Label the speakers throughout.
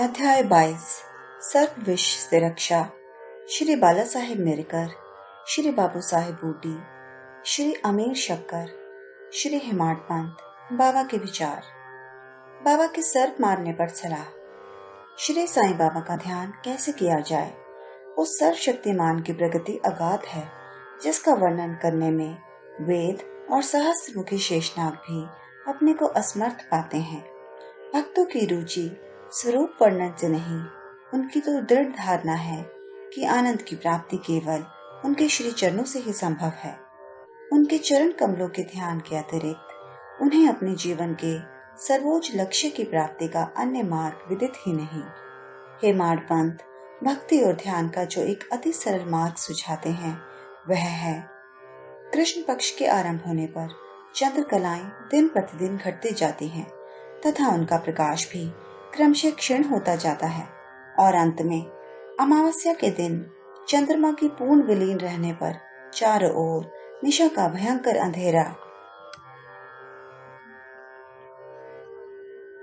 Speaker 1: अध्याय 22 सर्व विश्व से रक्षा। श्री बाला साहेब मेरकर, श्री बाबू साहेब बूटी, श्री अमीर शक्कर, श्री हेमाड पंत। बाबा के विचार। बाबा के सर्प मारने पर सलाह। श्री साईं बाबा का ध्यान कैसे किया जाए। उस सर्वशक्तिमान की प्रगति अगाध है जिसका वर्णन करने में वेद और सहस्त्रमुखी शेषनाग भी अपने को असमर्थ पाते हैं। भक्तों की रुचि स्वरूप वर्णन से नहीं, उनकी तो दृढ़ धारणा है कि आनंद की प्राप्ति केवल उनके श्री चरणों से ही संभव है। उनके चरण कमलों के ध्यान के अतिरिक्त उन्हें अपने जीवन के सर्वोच्च लक्ष्य की प्राप्ति का अन्य मार्ग विदित ही नहीं। हेमाड पंत भक्ति और ध्यान का जो एक अति सरल मार्ग सुझाते हैं वह है, कृष्ण पक्ष के आरंभ होने पर चंद्रकलाएं दिन प्रतिदिन घटती जाती हैं तथा उनका प्रकाश भी क्रमशः क्षीण होता जाता है और अंत में अमावस्या के दिन चंद्रमा की पूर्ण विलीन रहने पर चारों ओर निशा का भयंकर अंधेरा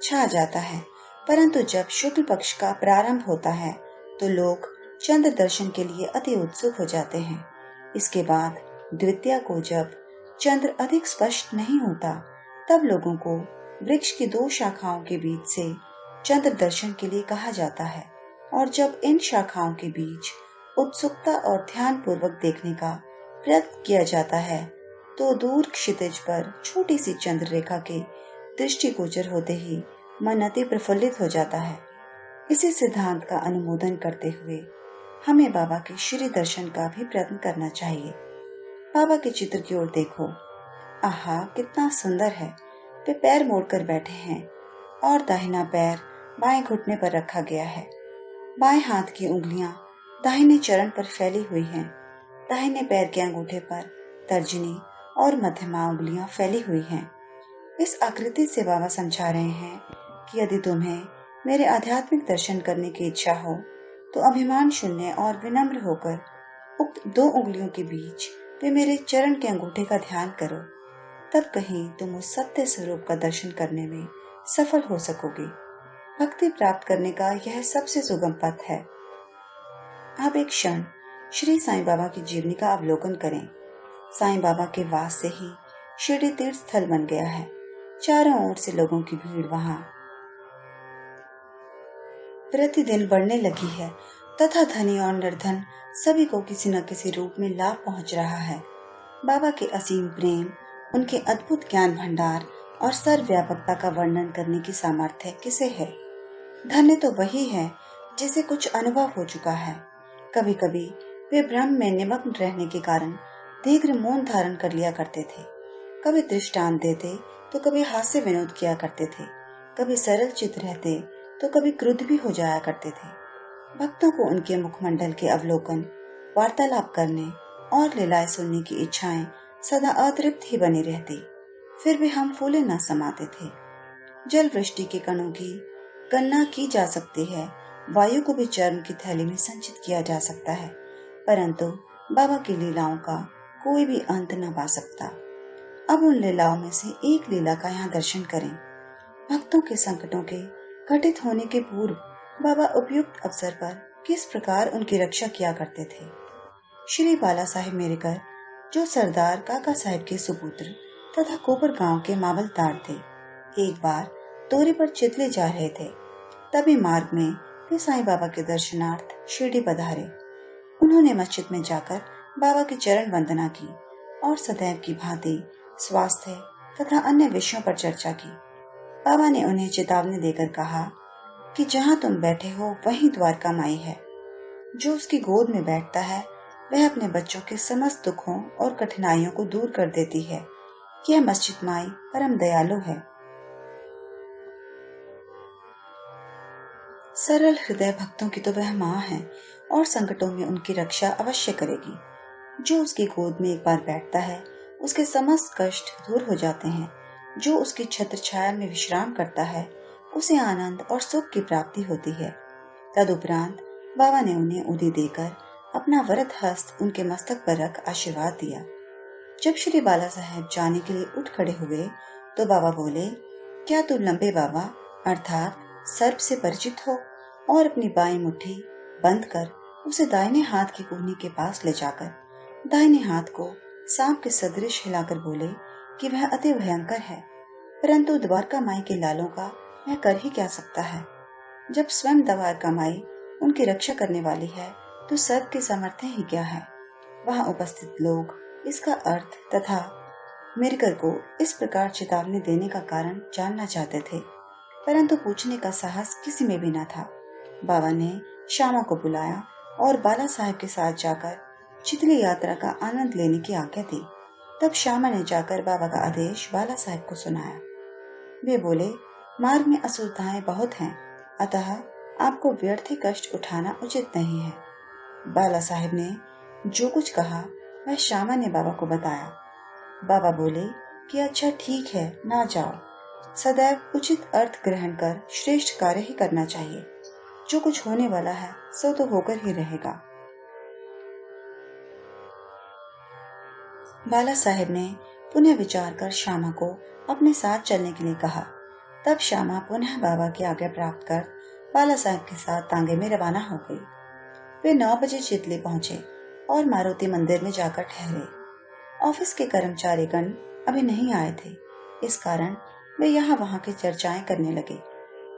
Speaker 1: छा जाता है। परंतु जब शुक्ल पक्ष का प्रारंभ होता है तो लोग चंद्र दर्शन के लिए अति उत्सुक हो जाते हैं। इसके बाद द्वितीया को जब चंद्र अधिक स्पष्ट नहीं होता तब लोगों को वृक्ष की दो शाखाओं के बीच से चंद्र दर्शन के लिए कहा जाता है और जब इन शाखाओं के बीच उत्सुकता और ध्यान पूर्वक देखने का प्रयत्न किया जाता है तो दूर क्षितिज पर छोटी सी चंद्र रेखा के दृष्टिगोचर होते ही मन अति प्रफुल्लित हो जाता है। इसी सिद्धांत का अनुमोदन करते हुए हमें बाबा के श्री दर्शन का भी प्रयत्न करना चाहिए। बाबा के चित्र की ओर देखो। आहा, कितना सुंदर है। वे पैर मोड़कर बैठे हैं और दाहिना पैर बाएं घुटने पर रखा गया है। बाएं हाथ की उंगलियां दाहिने चरण पर फैली हुई हैं। दाहिने पैर के अंगूठे पर तर्जनी और मध्यमा उंगलियां फैली हुई हैं। इस आकृति से बाबा समझा रहे हैं कि यदि तुम्हें मेरे आध्यात्मिक दर्शन करने की इच्छा हो तो अभिमान शून्य और विनम्र होकर उक्त दो उंगलियों के बीच वे मेरे चरण के अंगूठे का ध्यान करो। तब कहीं तुम उस सत्य स्वरूप का दर्शन करने में सफल हो सकोगे। भक्ति प्राप्त करने का यह सबसे सुगम पथ है। अब एक क्षण श्री साईं बाबा की जीवनी का अवलोकन करें। साईं बाबा के वास से ही शिरडी तीर्थ स्थल बन गया है। चारों ओर से लोगों की भीड़ वहां प्रतिदिन बढ़ने लगी है तथा धनी और निर्धन सभी को किसी न किसी रूप में लाभ पहुंच रहा है। बाबा के असीम प्रेम, उनके अद्भुत ज्ञान भंडार और सर्वव्यापकता का वर्णन करने की सामर्थ्य किसे है। धन्य तो वही है जिसे कुछ अनुभव हो चुका है। कभी कभी वे भ्रम में निमग्न रहने के कारण दीर्घ मौन धारण कर लिया करते थे। कभी दृष्टांत देते तो कभी हास्य विनोद किया करते थे। कभी सरल चित रहते तो कभी क्रुद्ध भी हो जाया करते थे। भक्तों को उनके मुखमंडल के अवलोकन, वार्तालाप करने और लीलाएं सुनने की इच्छाएं सदा अतृप्त ही बनी रहती। फिर भी हम फूले न समाते थे। जल वृष्टि के कणों की गणना की जा सकती है, वायु को भी चर्म की थैली में संचित किया जा सकता है, परंतु बाबा की लीलाओं का कोई भी अंत न पा सकता। अब उन लीलाओं में से एक लीला का यहाँ दर्शन करें। भक्तों के संकटों के घटित होने के पूर्व बाबा उपयुक्त अवसर पर किस प्रकार उनकी रक्षा किया करते थे। श्री बाला साहेब मेरकर, जो सरदार काका साहेब के सुपुत्र तथा कोपर गांव के मावलदार थे, एक बार दौरे पर चितले जा रहे थे। तभी मार्ग में वे साईं बाबा के दर्शनार्थ शिरडी पधारे। उन्होंने मस्जिद में जाकर बाबा की चरण वंदना की और सदैव की भांति स्वास्थ्य तथा अन्य विषयों पर चर्चा की। बाबा ने उन्हें चेतावनी देकर कहा कि जहाँ तुम बैठे हो वहीं द्वारका माई है। जो उसकी गोद में बैठता है वह अपने बच्चों के समस्त दुखों और कठिनाइयों को दूर कर देती है। यह मस्जिद माई परम दयालु है। सरल हृदय भक्तों की तो वह माँ है और संकटों में उनकी रक्षा अवश्य करेगी। जो उसकी गोद में एक बार बैठता है उसके समस्त कष्ट दूर हो जाते हैं। जो उसकी छत्र छाया में विश्राम करता है उसे आनंद और सुख की प्राप्ति होती है। तदुपरांत बाबा ने उन्हें उदी देकर अपना वरद हस्त उनके मस्तक पर रख आशीर्वाद दिया। जब श्री बाला साहेब जाने के लिए उठ खड़े हुए तो बाबा बोले, क्या तुम लंबे बाबा अर्थात सर्प से परिचित हो? और अपनी बाईं मुट्ठी बंद कर उसे दाहिने हाथ की कोहनी के पास ले जाकर दाहिने हाथ को सांप के सदृश हिलाकर बोले कि वह अति भयंकर है, परंतु द्वारका माई के लालों का वह कर ही क्या सकता है। जब स्वयं द्वारका माई उनकी रक्षा करने वाली है तो सर्प के सामर्थ्य ही क्या है। वहां उपस्थित लोग इसका अर्थ तथा मिरकर को इस प्रकार चेतावनी देने का कारण जानना चाहते थे, परंतु पूछने का साहस किसी में भी न था। बाबा ने श्यामा को बुलाया और बाला साहेब के साथ जाकर चितली यात्रा का आनंद लेने की आज्ञा दी। तब श्यामा ने जाकर बाबा का आदेश बाला साहेब को सुनाया। वे बोले, मार्ग में असुविधाएं बहुत हैं, अतः आपको व्यर्थ कष्ट उठाना उचित नहीं है। बाला साहेब ने जो कुछ कहा वह श्यामा ने बाबा को बताया। बाबा बोले कि अच्छा ठीक है, ना जाओ, सदैव उचित अर्थ ग्रहण कर श्रेष्ठ कार्य ही करना चाहिए। जो कुछ होने वाला है सो तो होकर ही रहेगा। बाला साहेब ने पुनः विचार कर श्यामा को अपने साथ चलने के लिए कहा। तब श्यामा पुनः बाबा की आज्ञा प्राप्त कर बाला साहेब के साथ तांगे में रवाना हो गई। वे 9 बजे चितली पहुंचे और मारुति मंदिर में जाकर ठहरे। ऑफिस के कर्मचारीगण अभी नहीं आए थे, इस कारण वे यहाँ वहाँ की चर्चाएं करने लगे।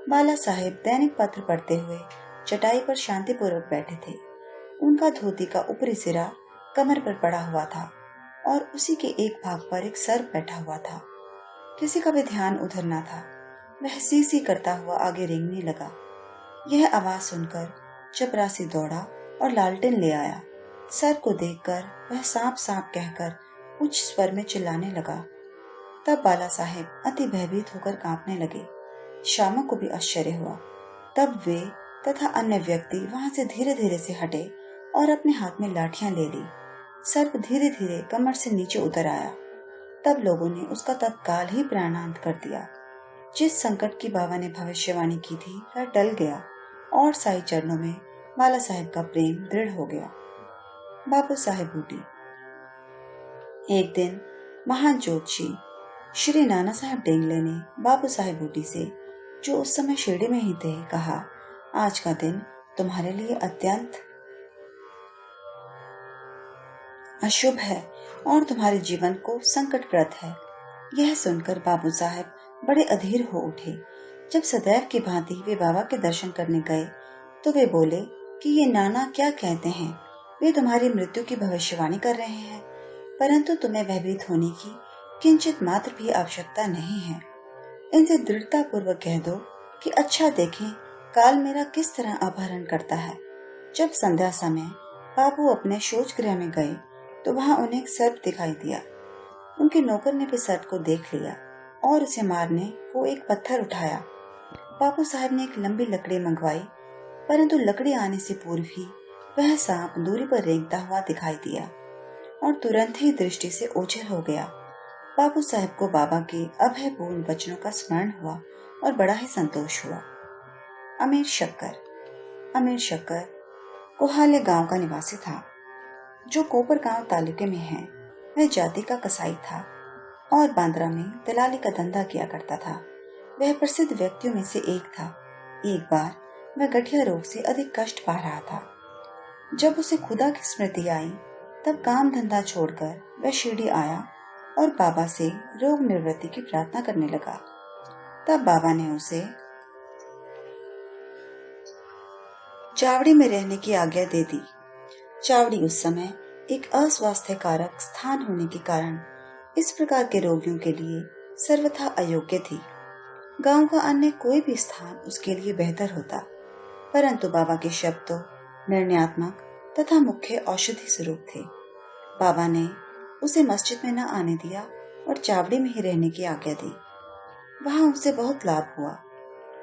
Speaker 1: बाला साहेब दैनिक पत्र पढ़ते हुए चटाई पर शांतिपूर्वक बैठे थे। उनका धोती का ऊपरी सिरा कमर पर पड़ा हुआ था और उसी के एक भाग पर एक सर्प बैठा हुआ था। किसी का भी ध्यान उधर न था। वह सी सी करता हुआ आगे रेंगने लगा। यह आवाज सुनकर चपरासी दौड़ा और लालटेन ले आया। सर्प को देखकर वह सांप सांप कहकर उच्च स्वर में चिल्लाने लगा। तब बाला साहेब अति भयभीत होकर कांपने लगे। श्यामा को भी आश्चर्य हुआ। तब वे तथा अन्य व्यक्ति वहां से धीरे धीरे से हटे और अपने हाथ में लाठियां ले ली। सर्प धीरे धीरे कमर से नीचे उतर आया। तब लोगों ने उसका तत्काल ही प्राणांत कर दिया। जिस संकट की बाबा ने भविष्यवाणी की थी वह टल गया और साई चरणों में बाला साहेब का प्रेम दृढ़ हो गया। बाबू साहेब बूटी। एक दिन महान ज्योतिषी श्री नाना साहेब डेंगले ने बाबू साहेब बूटी से, जो उस समय शिरडी में ही थे, कहा, आज का दिन तुम्हारे लिए अत्यंत अशुभ है और तुम्हारे जीवन को संकटप्रद है। यह सुनकर बाबू साहेब बड़े अधीर हो उठे। जब सदैव की भांति वे बाबा के दर्शन करने गए तो वे बोले कि ये नाना क्या कहते हैं। वे तुम्हारी मृत्यु की भविष्यवाणी कर रहे हैं, परंतु तुम्हें भयभीत होने की किंचित मात्र भी आवश्यकता नहीं है। इनसे दृढ़ता पूर्वक कह दो कि अच्छा देखें काल मेरा किस तरह अपहरण करता है। जब संध्या समय बाबू अपने शौच गृह में गए तो वहां उन्हें एक सर्प दिखाई दिया। उनके नौकर ने भी सर्प को देख लिया और उसे मारने को एक पत्थर उठाया। बाबू साहब ने एक लंबी लकड़ी मंगवाई, परंतु लकड़ी आने से पूर्व ही वह सांप दूरी पर रेंगता हुआ दिखाई दिया और तुरंत ही दृष्टि से ओझल हो गया। बाबू साहब को बाबा के अभयपूर्ण वचनों का स्मरण हुआ और बड़ा ही संतोष हुआ। अमीर शक्कर कोहाले गांव का निवासी था, जो कोपर गांव तालुके में है। वह जाति का कसाई था और बांद्रा में दलाली का धंधा किया करता था। वह प्रसिद्ध व्यक्तियों में से एक था। एक बार वह गठिया रोग से अधिक कष्ट पा रहा था। जब उसे खुदा की स्मृति आई तब काम धंधा छोड़कर वह शिरडी आया और बाबा से रोग निवृत्ति की प्रार्थना करने लगा। तब बाबा ने उसे चावड़ी में रहने की आज्ञा दे दी। चावड़ी उस समय एक अस्वास्थ्यकारक स्थान होने के कारण इस प्रकार के रोगियों के लिए सर्वथा अयोग्य थी। गांव का अन्य कोई भी स्थान उसके लिए बेहतर होता, परंतु बाबा के शब्द तो निर्णयात्मक तथा मुख्य औषधि स्वरूप थे। बाबा ने उसे मस्जिद में न आने दिया और चावड़ी में ही रहने की आज्ञा दी। वहां उसे बहुत लाभ हुआ।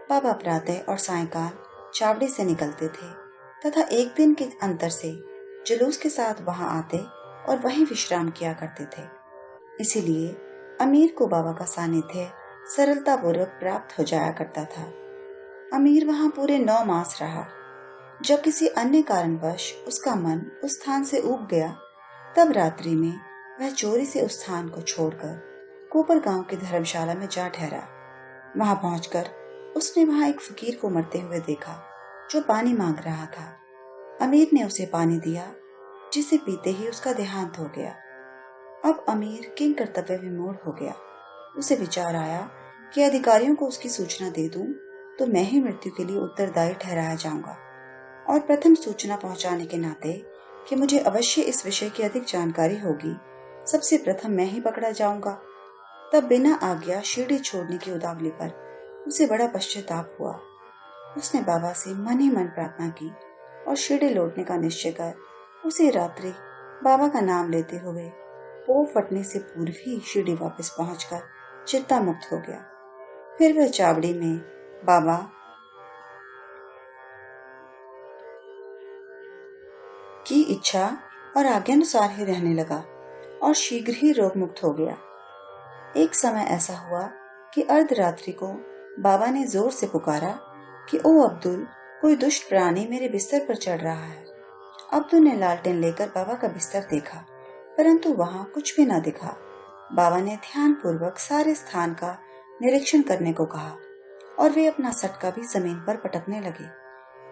Speaker 1: बाबा प्रातः और सायंकाल चावड़ी से निकलते थे तथा एक दिन के अंतर से जुलूस के साथ वहां आते और वहीं विश्राम किया करते थे। इसीलिए अमीर को बाबा का सानिध्य सरलता पूर्वक प्राप्त हो जाया करता था। अमीर वहां पूरे 9 मास रहा। जब किसी अन्य कारणवश उसका मन उस स्थान से ऊब गया, तब रात्रि में वह चोरी से उस स्थान को छोड़कर कोपर गांव की धर्मशाला में जा ठहरा। वहां पहुंचकर उसने वहां एक फकीर को मरते हुए देखा। जो पानी मांग रहा था। अमीर ने उसे पानी दिया, जिसे पीते ही उसका देहांत हो गया। अब अमीर किंग कर्तव्य विमूढ़ हो गया। उसे विचार आया कि अधिकारियों को उसकी सूचना दे दूं तो मैं ही मृत्यु के लिए उत्तरदायी ठहराया जाऊंगा, और प्रथम सूचना पहुंचाने के नाते कि मुझे अवश्य इस विषय की अधिक जानकारी होगी, सबसे प्रथम मैं ही पकड़ा जाऊंगा। तब बिना आज्ञा शिरडी छोड़ने की उतावली पर उसे बड़ा पश्चाताप हुआ। उसने बाबा से मन ही मन प्रार्थना की और शिरडी लौटने का निश्चय कर उसी रात्रि बाबा का नाम लेते हुए पो फटने से पूर्व ही शिरडी वापस पहुंचकर चिंता मुक्त हो गया। फिर वह चावड़ी में बाबा की इच्छा और आज्ञानुसार ही रहने लगा और शीघ्र ही रोग मुक्त हो गया। एक समय ऐसा हुआ कि अर्धरात्रि को बाबा ने जोर से पुकारा कि ओ अब्दुल, कोई दुष्ट प्राणी मेरे बिस्तर पर चढ़ रहा है। अब्दुल ने लालटेन लेकर बाबा का बिस्तर देखा, परंतु वहां कुछ भी न दिखा। बाबा ने ध्यान पूर्वक सारे स्थान का निरीक्षण करने को कहा और वे अपना सटका भी जमीन पर पटकने लगे।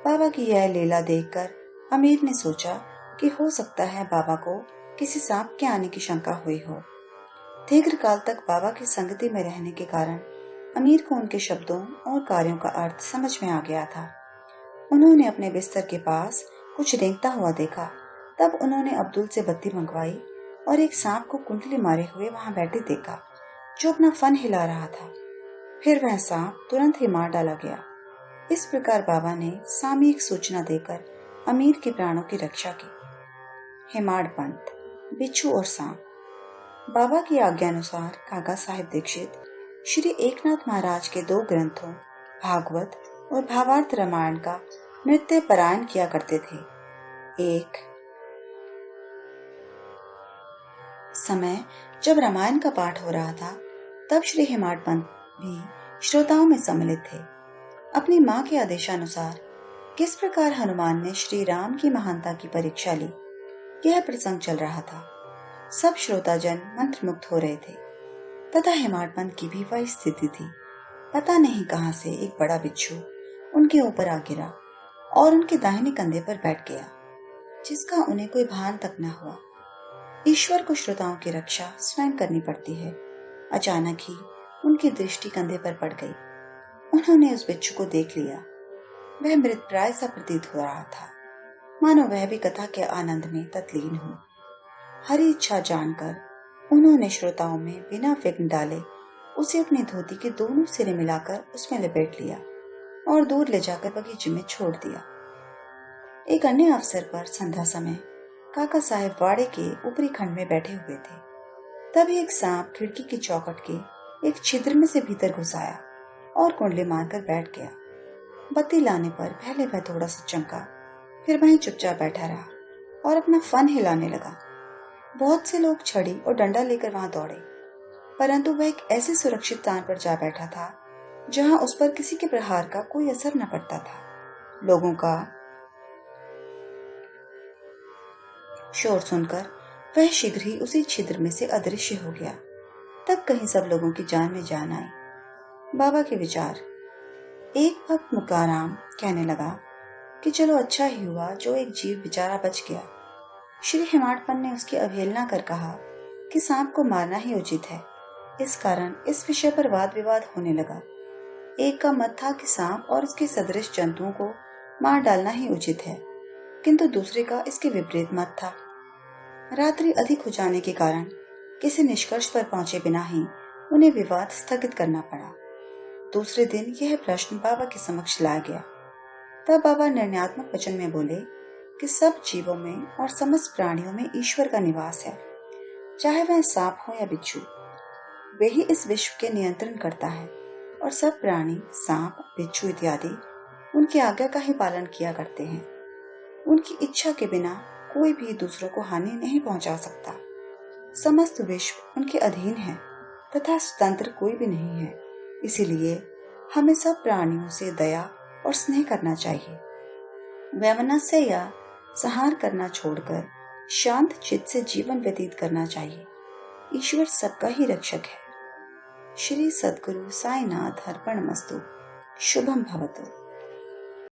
Speaker 1: बाबा की यह लीला देखकर अमीर ने सोचा कि हो सकता है बाबा को किसी सांप के आने की शंका हुई हो। दीर्घ काल तक बाबा की संगति में रहने के कारण अमीर को उनके शब्दों और कार्यों का अर्थ समझ में आ गया था। उन्होंने अपने बिस्तर के पास कुछ रेंगता हुआ देखा। तब उन्होंने अब्दुल से बत्ती मंगवाई और एक सांप को कुंडली मारे हुए वहां बैठे देखा, जो अपना फन हिला रहा था। फिर वह सांप तुरंत ही मार डाला गया। इस प्रकार बाबा ने सामयिक सूचना देकर अमीर के प्राणों की रक्षा की। हेमाड पंथ, बिच्छू और सांप। बाबा की आज्ञानुसार काका साहिब दीक्षित श्री एकनाथ महाराज के 2 ग्रंथों भागवत और भावार्थ रामायण का नृत्य पारायण किया करते थे। एक समय जब रामायण का पाठ हो रहा था, तब श्री हेमाड पंत भी श्रोताओं में सम्मिलित थे। अपनी माँ के आदेशानुसार किस प्रकार हनुमान ने श्री राम की महानता की परीक्षा ली, यह प्रसंग चल रहा था। सब श्रोताजन मंत्रमुग्ध हो रहे थे तथा हेमाड पंत की भी वही स्थिति थी। पता नहीं कहां से एक बड़ा बिच्छू उनके ऊपर आ गिरा और उनके दाहिने कंधे पर बैठ गया, जिसका उन्हें कोई भान तक न हुआ। ईश्वर को श्रोताओं की रक्षा स्वयं करनी पड़ती है। अचानक ही उनकी दृष्टि कंधे पर पड़ गई। उन्होंने उस बिच्छू को देख लिया। वह मृतप्राय सा प्रतीत हो रहा था, मानो वह भी कथा के आनंद में तत्लीन हो। हरी इच्छा जानकर उन्होंने श्रोताओं में बिना विघ्न डाले उसे अपनी धोती के दोनों सिरे मिलाकर उसमें लपेट लिया और दूर ले जाकर बगीचे में छोड़ दिया। एक अन्य अवसर पर संध्या समय काका साहेब वाड़े के ऊपरी खंड में बैठे हुए थे। तभी एक सांप खिड़की की चौखट के एक छिद्र में से भीतर घुस आया और कुंडली मारकर बैठ गया। बत्ती लाने पर पहले वह थोड़ा सा चमका, फिर वहीं चुपचाप बैठा रहा और अपना फन हिलाने लगा। बहुत से लोग छड़ी और डंडा लेकर वहां दौड़े, परंतु वह एक ऐसे सुरक्षित स्थान पर जा बैठा था जहां उस पर किसी के प्रहार का कोई असर न पड़ता था। लोगों का शोर सुनकर वह शीघ्र ही उसी छिद्र में से अदृश्य हो गया। तब कहीं सब लोगों की जान में जान आई। बाबा के विचार। एक भक्त मुकाराम कहने लगा कि चलो अच्छा ही हुआ जो एक जीव बेचारा बच गया। श्री हेमाडपन ने उसकी अवहेलना कर कहा कि सांप को मारना ही उचित है। इस कारण इस विषय पर वाद विवाद होने लगा। एक का मत था कि सांप और उसके सदृश जंतुओं को मार डालना ही उचित है, किंतु दूसरे का इसके विपरीत मत था। रात्रि अधिक हो जाने के कारण किसी निष्कर्ष पर पहुंचे बिना ही उन्हें विवाद स्थगित करना पड़ा। दूसरे दिन यह प्रश्न बाबा के समक्ष लाया गया। तब बाबा निर्णयात्मक वचन में बोले कि सब जीवों में और समस्त प्राणियों में ईश्वर का निवास है, चाहे वह सांप हो या बिच्छू। वे ही इस विश्व के नियंत्रण करता है और सब प्राणी, सांप, बिच्छू इत्यादि उनकी आज्ञा का ही पालन किया करते हैं। उनकी इच्छा के बिना कोई भी दूसरों को हानि नहीं पहुंचा सकता। समस्त विश्व उनके अधीन है तथा स्वतंत्र कोई भी नहीं है। इसीलिए हमें सब प्राणियों से दया और स्नेह करना चाहिए। वैमनस्य या संहार करना छोड़कर शांत चित्त से जीवन व्यतीत करना चाहिए। ईश्वर सबका ही रक्षक है। श्री सद्गुरु साईनाथ अर्पणमस्तु। शुभम भवतु।